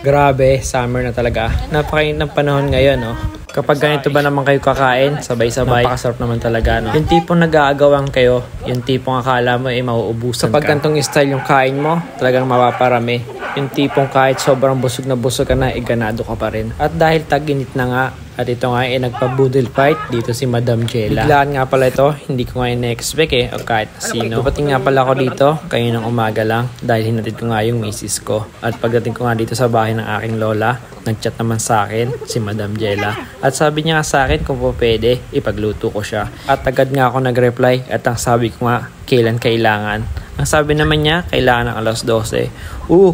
Grabe, summer na talaga. Napakainit ng panahon ngayon, no? Kapag ganito ba naman kayo kakain, sabay-sabay, napakasarap naman talaga, no? Yung tipong nag-aagawan kayo, yung tipong akala mo mauubusan ka. Kapag gantong style yung kain mo, talagang mapaparami. Yung tipong kahit sobrang busog na busog ka na, ganado ka pa rin. At dahil tag-init na nga, at ito nga nagpa-boodle fight dito si Madam Jella. Biglaan nga pala ito, hindi ko nga in-expect o kahit sino. Dumating nga pala ako dito, kayo ng umaga lang, dahil hinatid ko nga yung misis ko. At pagdating ko nga dito sa bahay ng aking lola, nag-chat naman sa akin si Madam Jella. At sabi niya sa akin kung po pwede, ipagluto ko siya. At agad nga ako nag-reply at ang sabi ko nga, kailan kailangan. Ang sabi naman niya, kailangan ng alas 12.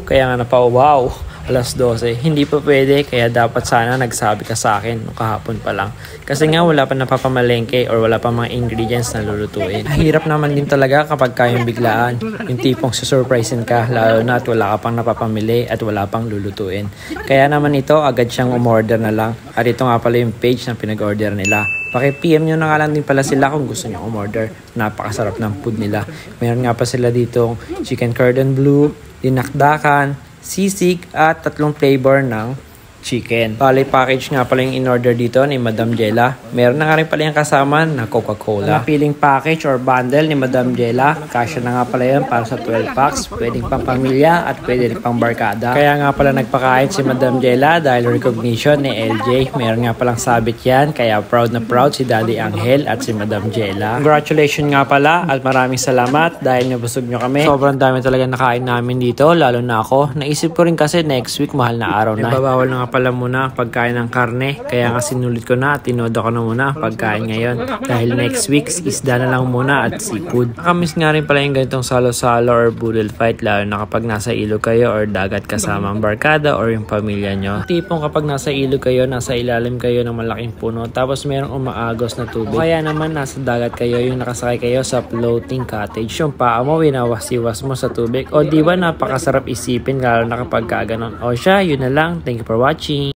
Kaya nga wow. Alas 12. Hindi pa pwede, kaya dapat sana nagsabi ka sa akin nung kahapon pa lang. Kasi nga wala pa napapamalengke or wala pa mga ingredients na lulutuin. Hirap naman din talaga kapag kayong biglaan. Yung tipong susurprisein ka, lalo na at wala ka pang napapamili at wala pang lulutuin. Kaya naman ito, agad siyang umorder na lang. At ito nga pala yung page na pinag-order nila. Paki-PM nyo na nga lang din pala sila kung gusto nyo umorder. Napakasarap ng food nila. Meron nga pa sila ditong chicken cordon bleu, dinakdakan, sisig at 3 flavor ng chicken. Bali package nga pala yung in-order dito ni Madam Jella. Meron na nga rin pala yung kasama na Coca-Cola. Napiling package or bundle ni Madam Jella. Kasya na nga pala yan para sa 12 packs. Pwedeng pang pamilya at pwede rin pang barkada. Kaya nga pala nagpakain si Madam Jella dahil recognition ni LJ. Meron nga palang sabit yan. Kaya proud na proud si Daddy Angel at si Madam Jella. Congratulations nga pala at maraming salamat dahil nabusog nyo kami. Sobrang dami talaga nakain namin dito, lalo na ako. Naisip ko rin kasi next week mahal na araw na. Ibabawal na nga pala muna pagkain ng karne, kaya nga sinulit ko na, tinodo ko na muna pagkain ngayon dahil next week isda na lang muna at seafood. Nakamiss nga rin pala yung ganitong salo-salo or boodle fight, lalo na kapag nasa ilog kayo or dagat kasama ang barkada or yung pamilya nyo. Tipong kapag nasa ilog kayo, nasa ilalim kayo ng malaking puno tapos merong umaagos na tubig, o kaya naman nasa dagat kayo, yung nakasakay kayo sa floating cottage, yung paa mo winawasiwas mo sa tubig, o diba napakasarap isipin lalo na kapag kaganon. O siya, yun na lang. Thank you for watching.